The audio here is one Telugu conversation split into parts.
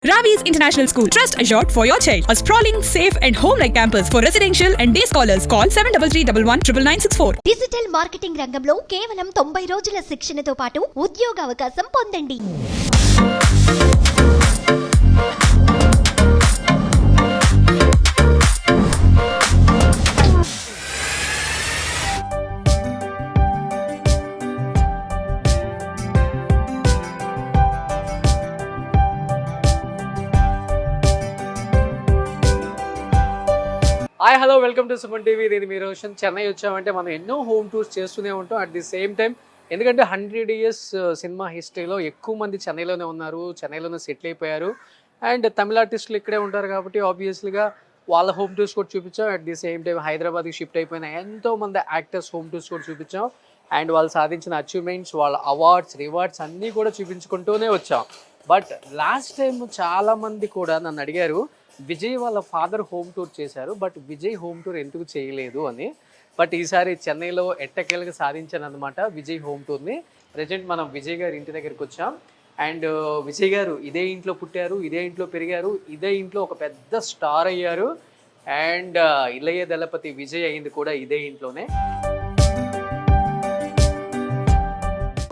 Ravi's International School. Trust assured for your child. A sprawling, safe and home-like campus for residential and day scholars. Call 7331 digital marketing రంగంలో కేవలం 90 రోజుల శిక్షణతో పాటు ఉద్యోగ అవకాశం పొందండి. Hi hello welcome to Suman TV. నేను మీ రోషన్. చెన్నై వచ్చామంటే మనం ఎన్నో హోమ్ టూర్స్ చేస్తూనే ఉంటాం. అట్ ది సేమ్ టైం ఎందుకంటే 100 years సినిమా హిస్టరీలో ఎక్కువ మంది చెన్నైలోనే ఉన్నారు, చెన్నైలోనే సెటిల్ అయిపోయారు. అండ్ తమిళ ఆర్టిస్టులు ఇక్కడే ఉంటారు కాబట్టి ఆబ్వియస్లీగా వాళ్ళ హోమ్ టూర్స్ కూడా చూపించాం. అట్ ది సేమ్ టైం హైదరాబాద్కి షిఫ్ట్ అయిపోయిన ఎంతోమంది యాక్టర్స్ హోమ్ టూర్స్ కూడా చూపించాం. అండ్ వాళ్ళు సాధించిన అచీవ్మెంట్స్, వాళ్ళ అవార్డ్స్, రివార్డ్స్ అన్నీ కూడా చూపించుకుంటూనే వచ్చాం. బట్ లాస్ట్ టైం చాలామంది కూడా నన్ను అడిగారు, విజయ్ వాళ్ళ ఫాదర్ హోమ్ టూర్ చేశారు బట్ విజయ్ హోమ్ టూర్ ఎందుకు చేయలేదు అని. బట్ ఈసారి చెన్నైలో ఎట్టకేలకు సాధించాను అనమాట విజయ్ హోమ్ టూర్ని. ప్రజెంట్ మనం విజయ్ గారి ఇంటి దగ్గరికి వచ్చాం. అండ్ విజయ్ గారు ఇదే ఇంట్లో పుట్టారు, ఇదే ఇంట్లో పెరిగారు, ఇదే ఇంట్లో ఒక పెద్ద స్టార్ అయ్యారు. అండ్ ఇళయ దళపతి విజయ్ అయింది కూడా ఇదే ఇంట్లోనే.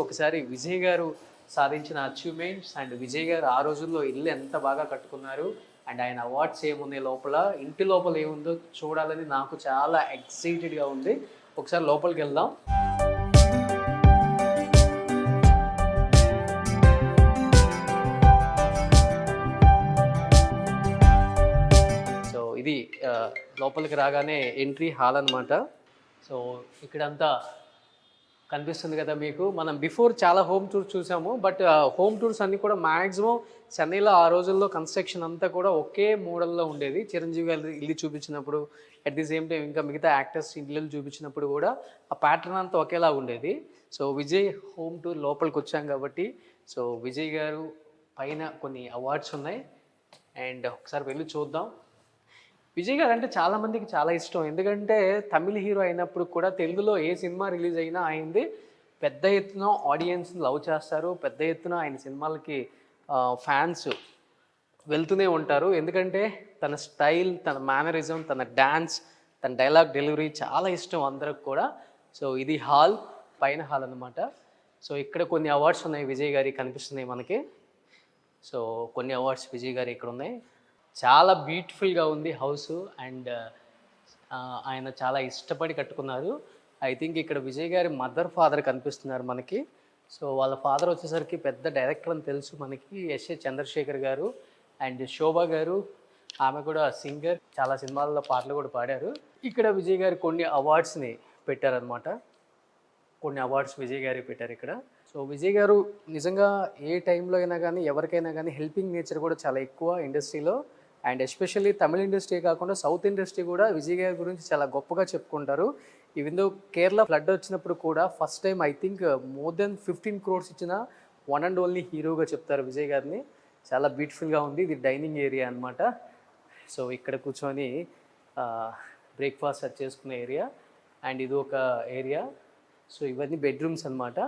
ఒకసారి విజయ్ గారు సాధించిన అచీవ్మెంట్స్ అండ్ విజయ్ గారు ఆ రోజుల్లో ఇల్లు ఎంత బాగా కట్టుకున్నారు అండ్ ఆయన అవార్డ్స్ ఏమున్నాయి లోపల, ఇంటి లోపల ఏముందో చూడాలని నాకు చాలా ఎక్సైటెడ్గా ఉంది. ఒకసారి లోపలికి వెళ్దాం. సో ఇది లోపలికి రాగానే ఎంట్రీ హాల్ అనమాట. సో ఇక్కడంతా కనిపిస్తుంది కదా మీకు. మనం బిఫోర్ చాలా హోమ్ టూర్స్ చూసాము బట్ హోమ్ టూర్స్ అన్నీ కూడా మ్యాక్సిమం చెన్నైలో ఆ రోజుల్లో కన్స్ట్రక్షన్ అంతా కూడా ఒకే మోడల్లో ఉండేది. చిరంజీవి గారి ఇల్లు చూపించినప్పుడు, అట్ ది సేమ్ టైం ఇంకా మిగతా యాక్టర్స్ ఇల్లు చూపించినప్పుడు కూడా ఆ ప్యాటర్న్ అంతా ఒకేలా ఉండేది. సో విజయ్ హోమ్ టూర్ లోపలికి వచ్చాం కాబట్టి సో విజయ్ గారు పైన కొన్ని అవార్డ్స్ ఉన్నాయి అండ్ ఒకసారి వెళ్ళి చూద్దాం. విజయ్ గారు అంటే చాలామందికి చాలా ఇష్టం. ఎందుకంటే తమిళ హీరో అయినప్పుడు కూడా తెలుగులో ఏ సినిమా రిలీజ్ అయినా ఆయనది పెద్ద ఎత్తున ఆడియన్స్ని లవ్ చేస్తారు, పెద్ద ఎత్తున ఆయన సినిమాలకి ఫ్యాన్స్ వెళ్తూనే ఉంటారు. ఎందుకంటే తన స్టైల్, తన మేనరిజం, తన డ్యాన్స్, తన డైలాగ్ డెలివరీ చాలా ఇష్టం అందరికి కూడా. సో ఇది హాల్, పైన హాల్ అనమాట. సో ఇక్కడ కొన్ని అవార్డ్స్ ఉన్నాయి విజయ్ గారి కనిపిస్తున్నాయి మనకి. సో కొన్ని అవార్డ్స్ విజయ్ గారి ఇక్కడ ఉన్నాయి. చాలా బ్యూటిఫుల్గా ఉంది హౌస్ అండ్ ఆయన చాలా ఇష్టపడి కట్టుకున్నారు. ఐ థింక్ ఇక్కడ విజయ్ గారి మదర్ ఫాదర్ కనిపిస్తున్నారు మనకి. సో వాళ్ళ ఫాదర్ వచ్చేసరికి పెద్ద డైరెక్టర్ అని తెలుసు మనకి, ఎస్ఏ చంద్రశేఖర్ గారు. అండ్ శోభా గారు, ఆమె కూడా సింగర్, చాలా సినిమాల్లో పాటలు కూడా పాడారు. ఇక్కడ విజయ్ గారు కొన్ని అవార్డ్స్ని పెట్టారనమాట. కొన్ని అవార్డ్స్ విజయ్ గారికి పెట్టారు ఇక్కడ. సో విజయ్ గారు నిజంగా ఏ టైంలో అయినా కానీ ఎవరికైనా కానీ హెల్పింగ్ నేచర్ కూడా చాలా ఎక్కువ ఇండస్ట్రీలో. అండ్ ఎస్పెషల్లీ తమిళ ఇండస్ట్రీ కాకుండా సౌత్ ఇండస్ట్రీ కూడా విజయ్ గారి గురించి చాలా గొప్పగా చెప్పుకుంటారు. ఈవెన్ దో కేరళ ఫ్లడ్ వచ్చినప్పుడు కూడా first time I think more than 15 crores ఇచ్చిన వన్ అండ్ ఓన్లీ హీరోగా చెప్తారు విజయ్ గారిని. చాలా బ్యూటిఫుల్గా ఉంది. ఇది డైనింగ్ ఏరియా అనమాట. సో ఇక్కడ కూర్చొని బ్రేక్ఫాస్ట్ అది చేసుకునే ఏరియా అండ్ ఇది ఒక ఏరియా. సో ఇవన్నీ బెడ్రూమ్స్ అనమాట.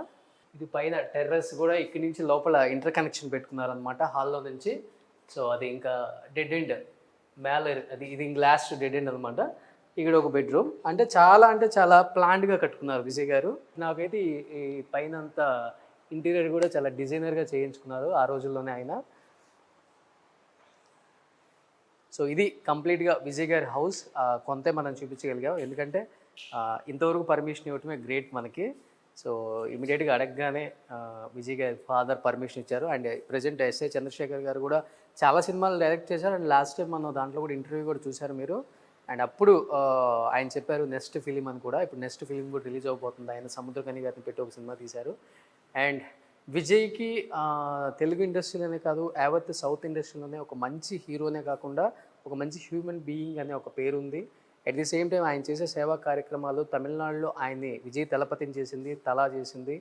ఇది పైన టెర్రస్ కూడా ఇక్కడి నుంచి లోపల ఇంటర్ కనెక్షన్ పెట్టుకున్నారనమాట హాల్లో నుంచి. సో అది ఇంకా డెడ్ ఎండ్ మేళ, అది ఇది లాస్ట్ డెడ్ ఎండ్ అనమాట. ఇక్కడ ఒక బెడ్రూమ్. అంటే చాలా ప్లాన్డ్గా కట్టుకున్నారు విజయ్ గారు. నాకైతే ఈ పైన అంతా ఇంటీరియర్ కూడా చాలా డిజైనర్గా చేయించుకున్నారు ఆ రోజుల్లోనే ఆయన. సో ఇది కంప్లీట్గా విజయ్ గారి హౌస్. కొంతే మనం చూపించగలిగాం ఎందుకంటే ఇంతవరకు పర్మిషన్ ఇవ్వటమే గ్రేట్ మనకి. సో ఇమీడియట్గా అడగగానే విజయ్ గారి ఫాదర్ పర్మిషన్ ఇచ్చారు. అండ్ ప్రజెంట్ ఎస్ఏ చంద్రశేఖర్ గారు కూడా చాలా సినిమాలు డైరెక్ట్ చేశారు. అండ్ లాస్ట్ టైం మనం దాంట్లో కూడా ఇంటర్వ్యూ కూడా చూశారు మీరు. అండ్ అప్పుడు ఆయన చెప్పారు నెక్స్ట్ ఫిలిం అని కూడా. ఇప్పుడు నెక్స్ట్ ఫిలిం కూడా రిలీజ్ అవబోతుంది. ఆయన సముద్రకని గారిని పెట్టి ఒక సినిమా తీశారు. అండ్ విజయ్కి తెలుగు ఇండస్ట్రీలోనే కాదు యావత్ సౌత్ ఇండస్ట్రీలోనే ఒక మంచి హీరోనే కాకుండా ఒక మంచి హ్యూమన్ బీయింగ్ అనే ఒక పేరుంది. అట్ ది సేమ్ టైం ఆయన చేసే సేవా కార్యక్రమాలు తమిళనాడులో ఆయన్ని విజయ్ దళపతిని చేసింది, తలా చేసింది.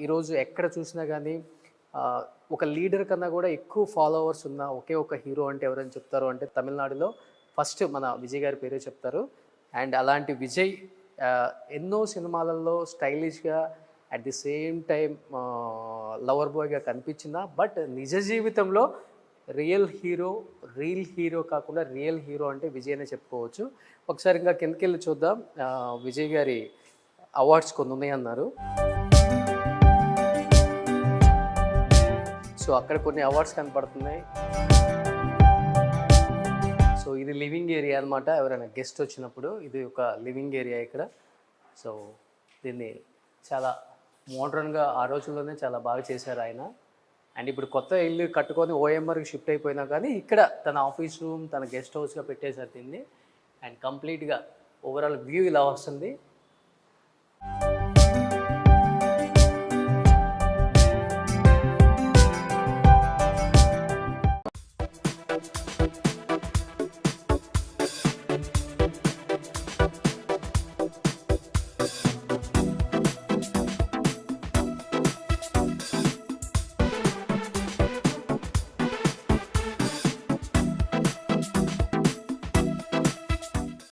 ఈరోజు ఎక్కడ చూసినా కానీ ఒక లీడర్ కన్నా కూడా ఎక్కువ ఫాలోవర్స్ ఉన్న ఒకే ఒక హీరో అంటే ఎవరైనా చెప్తారు అంటే తమిళనాడులో ఫస్ట్ మన విజయ్ గారి పేరే చెప్తారు. అండ్ అలాంటి విజయ్ ఎన్నో సినిమాలలో స్టైలిష్గా at the same time lover బాయ్గా కనిపించిన బట్ నిజ జీవితంలో రియల్ హీరో కాకుండా రియల్ హీరో అంటే విజయ్ అనే చెప్పుకోవచ్చు. ఒకసారి ఇంకా కిందకి వెళ్ళి చూద్దాం. విజయ్ గారి అవార్డ్స్ కొన్ని ఉన్నాయన్నారు. సో అక్కడ కొన్ని అవార్డ్స్ కనపడుతున్నాయి. సో ఇది లివింగ్ ఏరియా అనమాట. ఎవరైనా గెస్ట్ వచ్చినప్పుడు ఇది ఒక లివింగ్ ఏరియా ఇక్కడ. సో దీన్ని చాలా మోడ్రన్గా ఆ రోజుల్లోనే చాలా బాగా చేశారు ఆయన. అండ్ ఇప్పుడు కొత్త ఇల్లు కట్టుకొని ఓఎంఆర్కి షిఫ్ట్ అయిపోయినా కానీ ఇక్కడ తన ఆఫీస్ రూమ్, తన గెస్ట్ హౌస్గా పెట్టేశారు దీన్ని. అండ్ కంప్లీట్గా ఓవరాల్ వ్యూ ఇలా వస్తుంది.